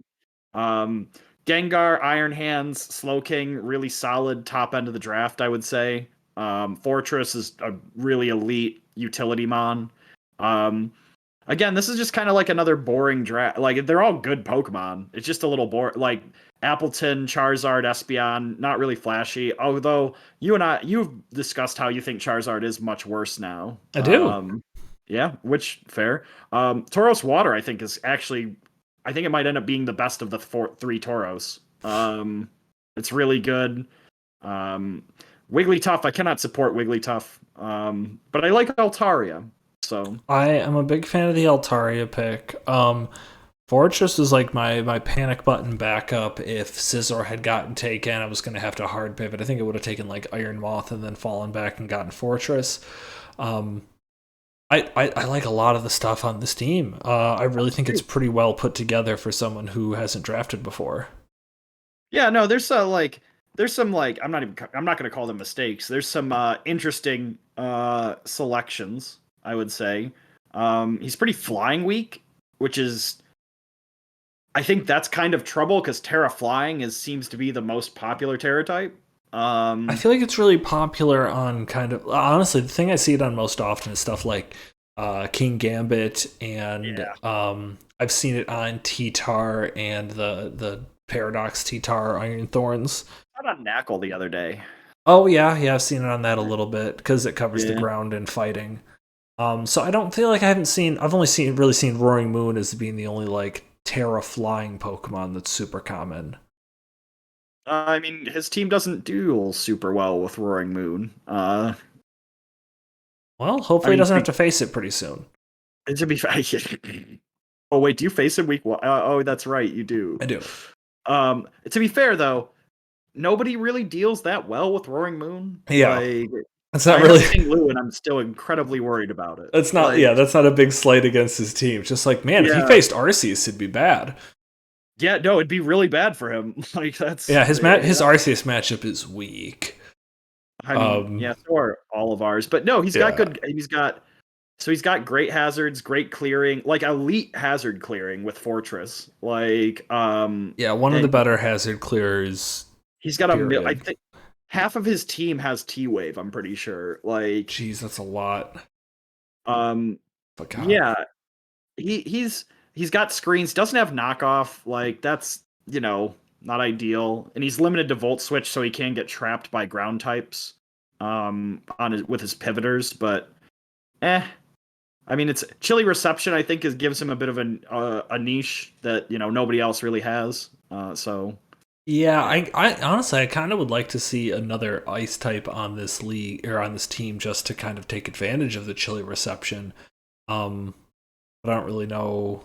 Gengar, Iron Hands, Slow King, really solid top end of the draft, I would say. Fortress is a really elite utility mon. Um, Again, this is just kind of like another boring draft. Like they're all good Pokemon. It's just a little boring. Like Appleton, Charizard, Espeon, not really flashy. Although you've discussed how you think Charizard is much worse now. I do. Yeah, which fair. Tauros Water, I think, is actually, I think it might end up being the best of the 3 Tauros. It's really good. Wigglytuff, I cannot support Wigglytuff. But I like Altaria. So I am a big fan of the Altaria pick. Fortress is like my panic button backup. If Scizor had gotten taken, I was going to have to hard pivot. I think it would have taken like Iron Moth and then fallen back and gotten Fortress. I like a lot of the stuff on this team. I really think it's pretty well put together for someone who hasn't drafted before. Yeah, no, there's some like I'm not going to call them mistakes. There's some interesting selections, I would say. He's pretty flying weak, which is I think that's kind of trouble because Terra Flying seems to be the most popular Terra type. I feel like it's really popular on kind of honestly the thing I see it on most often is stuff like King Gambit and I've seen it on T-Tar and the Paradox T-Tar Iron Thorns. I got on Knackle the other day. Oh yeah, I've seen it on that a little bit because it covers the ground and fighting. So I don't feel like I've only seen Roaring Moon as being the only like Terra flying Pokemon that's super common. I mean, his team doesn't do super well with Roaring Moon. Well, hopefully he doesn't have to face it pretty soon. To be fair, oh wait, do you face him week 1? Oh, that's right, you do. I do. To be fair though, nobody really deals that well with Roaring Moon. Yeah. Like, That's not I really. have St. Lou, and I'm still incredibly worried about it. That's not. Like, Yeah, that's not a big slight against his team. Just like, man, if he yeah, faced Arceus, it'd be bad. yeah, no, it'd be really bad for him. Like Yeah, that's his Arceus matchup is weak. I mean, yeah, so are all of ours. But no, he's got Yeah. good. He's got great hazards, great clearing, like elite hazard clearing with Fortress. Like, Yeah, one of the and better hazard clearers. he's got I Period. think half of his team has T Wave. I'm pretty sure. Like, Jeez, that's a lot. um, But God. yeah, he's got screens. Doesn't have knockoff. Like, that's not ideal. And he's limited to Volt Switch, so he can get trapped by ground types. With his pivoters, but I mean, it's chilly reception. I think gives him a bit of a niche that nobody else really has. So Yeah, I honestly I kind of would like to see another ice type on this league or on this team just to kind of take advantage of the chilly reception. But I don't really know.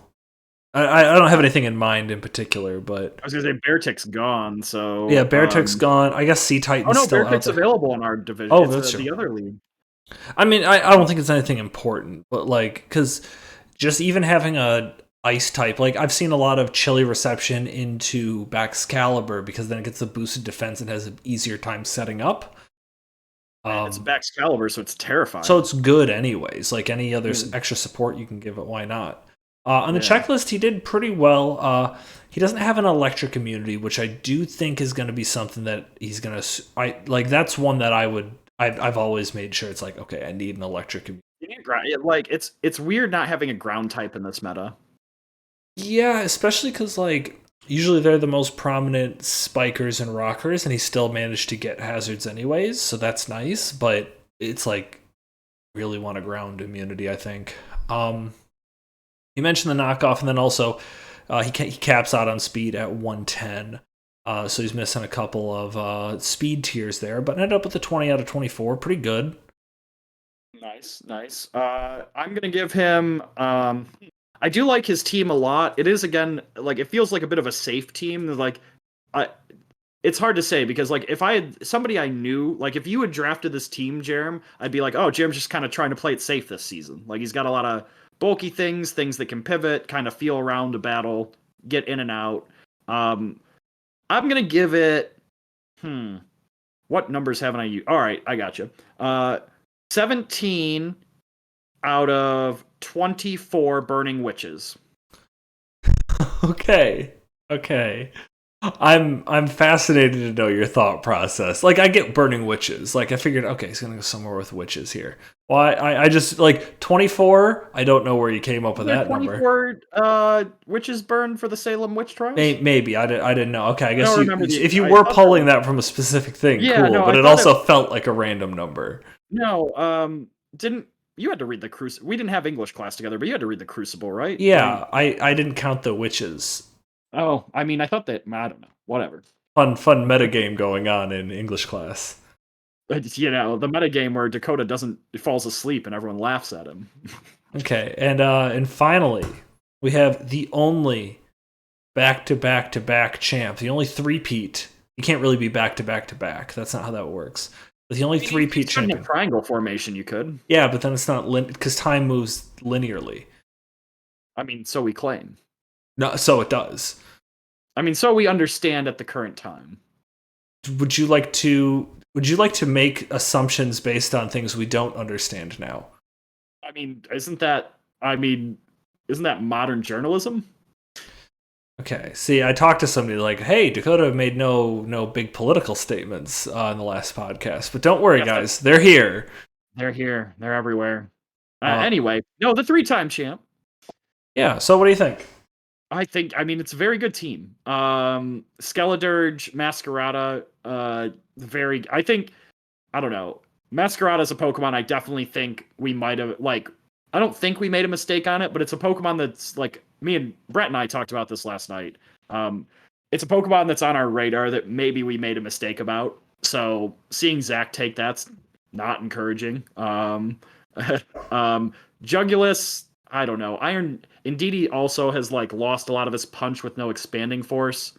I don't have anything in mind in particular, but I was gonna say Beartick's gone. So yeah, Beartick's gone. I guess Sea oh Titan's no, still out Beartick's there. available in our division. Oh, It's that's true. the other league. I mean, I don't think it's anything important, but like, because just even having a ice type, like I've seen a lot of chilly reception into Baxcalibur because then it gets the boosted defense and has an easier time setting up. It's Baxcalibur, so it's terrifying. So it's good anyways. Like any other extra support you can give it, why not? On the checklist, he did pretty well. He doesn't have an electric immunity, which I do think is going to be something that he's going to. That's one that I've always made sure it's like, okay, I need an electric immunity. Like it's weird not having a ground type in this meta. Yeah, especially because like usually they're the most prominent spikers and rockers, and he still managed to get hazards anyways, so that's nice. But it's like really want a ground immunity, I think. You mentioned the knockoff, and then also he caps out on speed at 110. So he's missing a couple of speed tiers there, but ended up with a 20 out of 24. Pretty good. Nice. I'm gonna give him. I do like his team a lot. It is again like it feels like a bit of a safe team. Like, it's hard to say because like if I had somebody I knew, like if you had drafted this team, Jerem, I'd be like, oh, Jerem's just kind of trying to play it safe this season. Like he's got a lot of bulky things that can pivot, kind of feel around a battle, get in and out. I'm gonna give it. What numbers haven't I used? All right, I got you. 17 out of 24 burning witches. Okay. I'm fascinated to know your thought process. Like I get burning witches. Like I figured, okay, he's gonna go somewhere with witches here. Well, I just like 24. I don't know where you came up with that 24, number. Witches burned for the Salem witch trials. Maybe I didn't know. Okay, I guess if you I were pulling that from a specific thing, yeah, cool. No, but it also felt like a random number. No, didn't you had to read the Crucible? We didn't have English class together, but you had to read the Crucible, right? Yeah, I didn't count the witches. Oh, I mean, I thought that. I don't know. Whatever. Fun metagame going on in English class. The metagame where Dakota falls asleep and everyone laughs at him. Okay, and finally, we have the only back-to-back-to-back champ, the only three-peat. You can't really be back-to-back-to-back. That's not how that works. But the only three-peat champion. In a triangle formation, you could. Yeah, but then it's not because time moves linearly. I mean, so we claim. No, so it does. I mean, so we understand at the current time. Would you like to make assumptions based on things we don't understand now? I mean, isn't that modern journalism? Okay. See, I talked to somebody like, "Hey, Dakota made no big political statements in the last podcast, but don't worry, guys, they're here. They're here. They're everywhere." Anyway, no, the 3-time champ. Yeah. So, what do you think? I mean, it's a very good team. Skeledirge, Masquerada, I don't know. Masquerada is a Pokemon I definitely think we might have, like, I don't think we made a mistake on it, but it's a Pokemon that's, like, me and Brett and I talked about this last night. It's a Pokemon that's on our radar that maybe we made a mistake about. So seeing Zach take that's not encouraging. Jugulus, I don't know. Indeedee also has like lost a lot of his punch with no expanding force.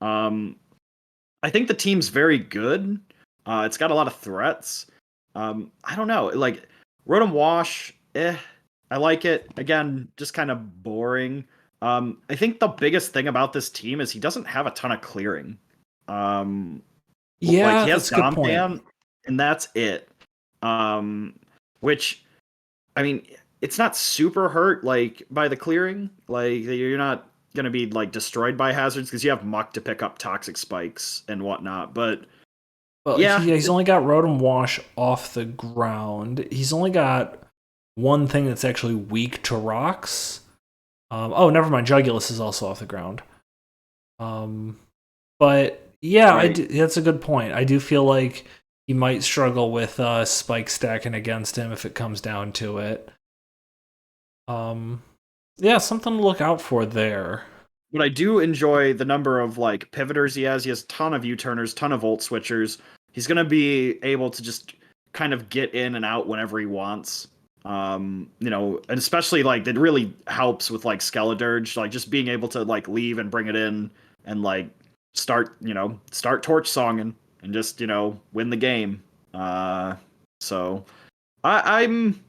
I think the team's very good. It's got a lot of threats. I don't know. Like Rotom Wash, I like it. Again, just kind of boring. I think the biggest thing about this team is he doesn't have a ton of clearing. Um, like Yeah, he has that's a good point. Dompam, and that's it. Which I mean, it's not super hurt like by the clearing. Like you're not gonna be like destroyed by hazards because you have Muck to pick up toxic spikes and whatnot. But Well, yeah, he's only got Rotom Wash off the ground. He's only got one thing that's actually weak to rocks. Oh, never mind. Jugulus is also off the ground. But yeah, right. that's a good point. I do feel like he might struggle with spike stacking against him if it comes down to it. Yeah, something to look out for there. But I do enjoy the number of like pivoters he has. He has a ton of U-turners, ton of volt switchers. He's gonna be able to just kind of get in and out whenever he wants. And especially like it really helps with like Skeledirge, like just being able to like leave and bring it in and like start torch songing and just, win the game. So I'm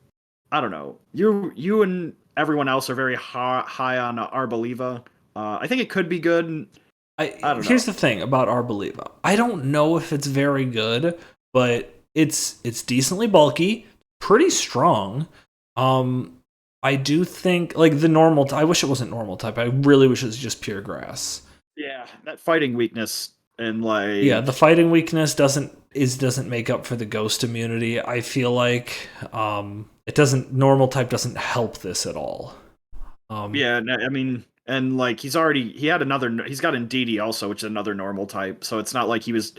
I don't know. You and everyone else are very high on Arboliva. I think it could be good. I don't know. Here's the thing about Arboliva. I don't know if it's very good, but it's decently bulky, pretty strong. I do think like the normal. I wish it wasn't normal type. I really wish it was just pure grass. Yeah, that fighting weakness and Yeah, the like fighting weakness doesn't make up for the ghost immunity. I feel like it doesn't normal type doesn't help this at all. yeah, I mean, and like he's got Indeedee also, which is another normal type. So it's not like he was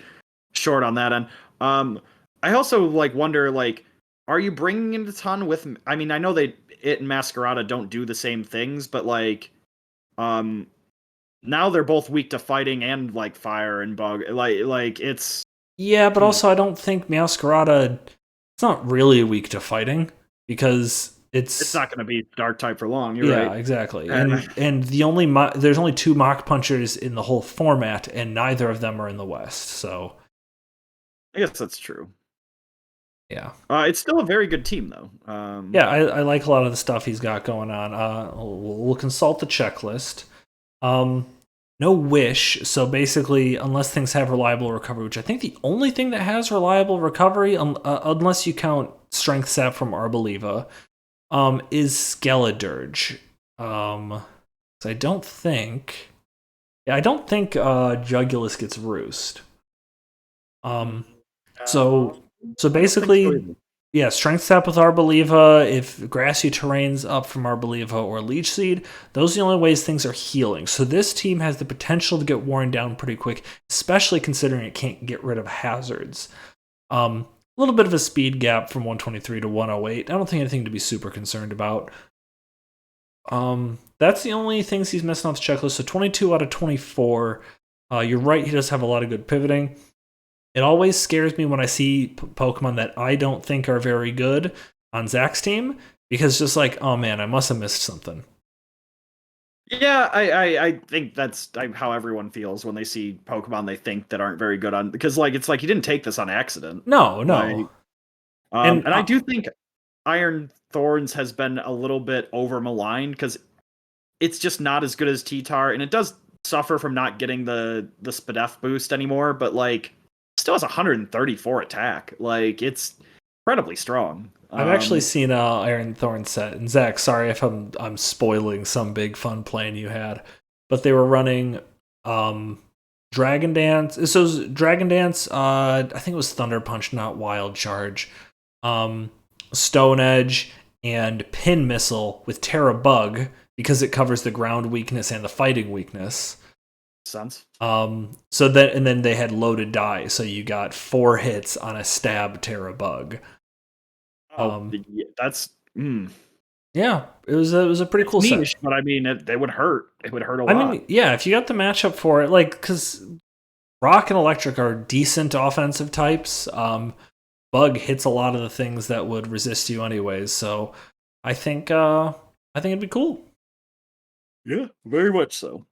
short on that end. I also like wonder like, are you bringing in a ton with? I mean, I know it and Masquerada don't do the same things, but like, um, now they're both weak to fighting and like fire and bug. Like it's Yeah, but also I don't think Masquerada it's not really weak to fighting because it's it's not going to be dark type for long. You're yeah, right. exactly. And And there's only two mock punchers in the whole format and neither of them are in the West. So, I guess that's true. yeah. It's still a very good team though. Yeah, I like a lot of the stuff he's got going on. We'll consult the checklist. Um, no wish. So basically, unless things have reliable recovery, which I think the only thing that has reliable recovery, unless you count strength sap from Arboliva, is Skeledirge. So I don't think, Jugulus gets Roost. So basically, yeah, strength sap with Arboliva. If grassy terrain's up from Arboliva or Leech Seed, those are the only ways things are healing. So this team has the potential to get worn down pretty quick, especially considering it can't get rid of hazards. A little bit of a speed gap from 123 to 108. I don't think anything to be super concerned about. That's the only things he's missing off the checklist. So 22 out of 24. You're right, he does have a lot of good pivoting. It always scares me when I see Pokemon that I don't think are very good on Zach's team because it's just like, oh man, I must have missed something. Yeah, I think that's how everyone feels when they see Pokemon they think that aren't very good on because like it's like you didn't take this on accident. No. Like, And and I do think Iron Thorns has been a little bit over maligned because it's just not as good as T-Tar, and it does suffer from not getting the Spadef boost anymore. But like, still has 134 attack. Like it's incredibly strong. I've actually seen Iron Thorn set. And Zach, sorry if I'm spoiling some big fun plan you had, but they were running Dragon Dance. So it was Dragon Dance. I think it was Thunder Punch, not Wild Charge. Stone Edge and Pin Missile with Terra Bug because it covers the ground weakness and the fighting weakness. Sense. Then they had loaded die, so you got 4 hits on a stab Terra Bug. That's yeah, it was a pretty cool niche, set. but I mean, it would hurt. It would hurt a lot. I mean, yeah, if you got the matchup for it, like because Rock and Electric are decent offensive types. Bug hits a lot of the things that would resist you anyways, so I think it'd be cool. Yeah, very much so.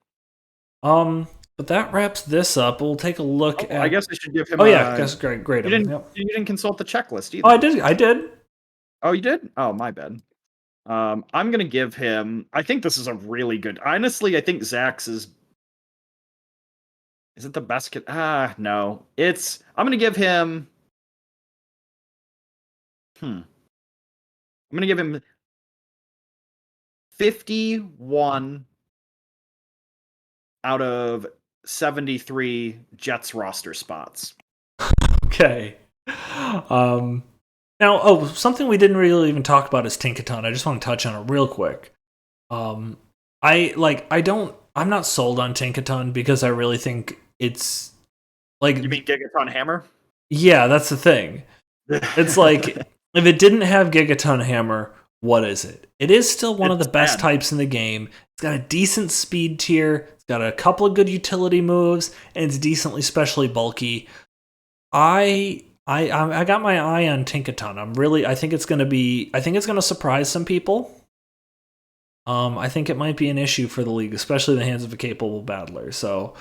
But that wraps this up. We'll take a look at. I guess I should give him. Oh yeah, guess great. You didn't consult the checklist either. Oh, I did. I did. Oh, you did? Oh, my bad. I'm gonna give him. I think this is a really good. Honestly, I think Zach's is. Is it the best kid? No. I'm gonna give him. I'm gonna give him 51 out of 73 Jets roster spots. Okay. Now, something we didn't really even talk about is Tinkaton. I just want to touch on it real quick. I'm not sold on Tinkaton because I really think it's like. You mean Gigaton Hammer? Yeah, that's the thing. It's like, if it didn't have Gigaton Hammer, what is it? It is still one of the best types in the game. It's got a decent speed tier. It's got a couple of good utility moves, and it's decently specially bulky. I got my eye on Tinkaton. I think it's gonna surprise some people. I think it might be an issue for the league, especially in the hands of a capable battler. So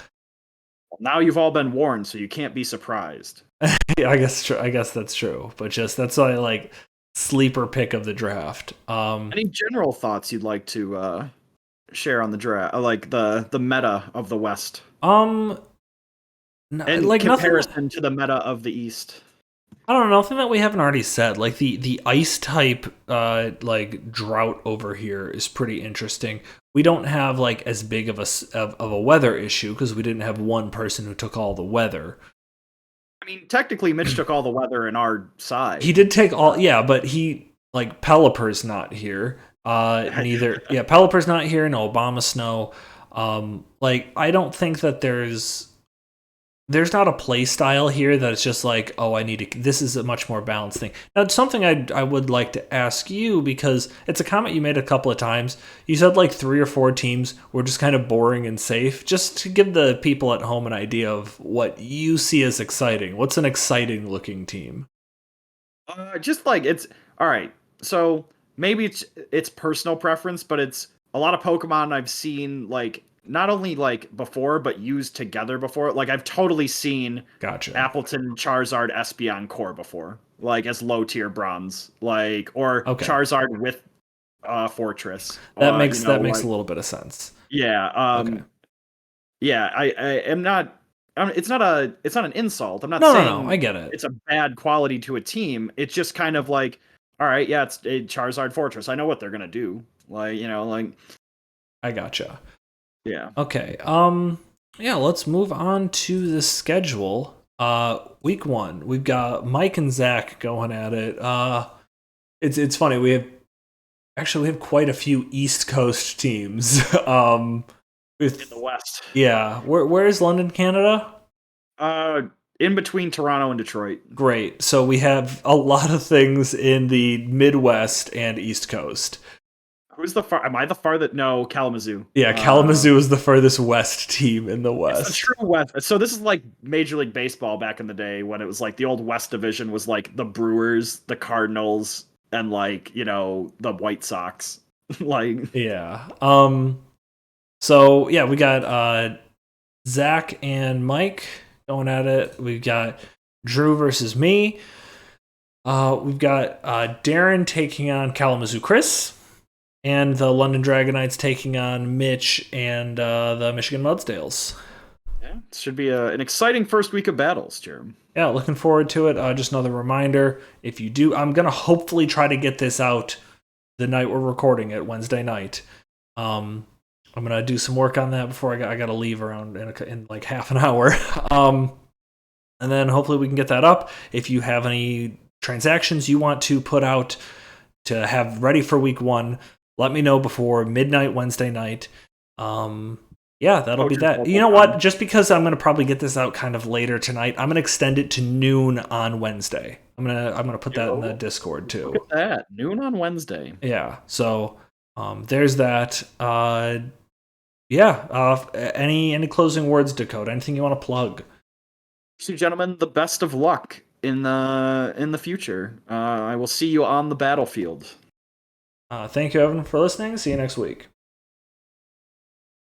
now you've all been warned, so you can't be surprised. Yeah, I guess that's true. But that's why I like sleeper pick of the draft. Any general thoughts you'd like to share on the draft, like the meta of the West? In comparison to the meta of the East. I don't know, nothing that we haven't already said. Like the ice type like drought over here is pretty interesting. We don't have like as big of a weather issue because we didn't have one person who took all the weather. I mean, technically Mitch took all the weather in our side. He did take all, yeah, but Pelipper's not here. Pelipper's not here, no Obama snow. I don't think that there's not a play style here that it's just like, oh, this is a much more balanced thing. Now, it's something I would like to ask you, because it's a comment you made a couple of times. You said like 3 or 4 teams were just kind of boring and safe. Just to give the people at home an idea of what you see as exciting. What's an exciting looking team? Just like it's all right. So maybe it's personal preference, but it's a lot of Pokemon I've seen like not only like before, but used together before. Like I've totally seen Appleton, Charizard, Espeon Core before, like as low tier bronze, Charizard with Fortress. That makes a little bit of sense. Yeah. Yeah. I am not. It's not an insult. I'm not saying. No, I get it. It's a bad quality to a team. It's just kind of like, all right, yeah, it's a Charizard Fortress. I know what they're gonna do. I gotcha. Yeah. Okay. Yeah, let's move on to the schedule. Week 1, we've got Mike and Zach going at it. It's funny, we have quite a few East Coast teams. In the West. Yeah. Where is London, Canada? In between Toronto and Detroit. Great. So we have a lot of things in the Midwest and East Coast. Who's am I the farthest? No, Kalamazoo. Yeah, Kalamazoo is the furthest west team in the West. It's the true West. So this is like Major League Baseball back in the day when it was like the old West Division was like the Brewers, the Cardinals, and the White Sox. Yeah. So yeah, we got Zach and Mike going at it. We've got Drew versus me. We've got Darren taking on Kalamazoo Chris. And the London Dragonites taking on Mitch and the Michigan Mudsdales. Yeah, it should be an exciting first week of battles, Jeremy. Yeah, looking forward to it. Just another reminder, if you do, I'm going to hopefully try to get this out the night we're recording it, Wednesday night. I'm going to do some work on that before I got to leave around in like half an hour. And then hopefully we can get that up. If you have any transactions you want to put out to have ready for week 1, let me know before midnight Wednesday night. Yeah, that'll be that. You know what? Just because I'm going to probably get this out kind of later tonight, I'm going to extend it to noon on Wednesday. I'm going to put that in the Discord too. Look at that. Noon on Wednesday. Yeah. So, there's that. Any closing words, Dakota? Anything you want to plug? So, gentlemen, the best of luck in the future. I will see you on the battlefield. Thank you, Evan, for listening. See you next week.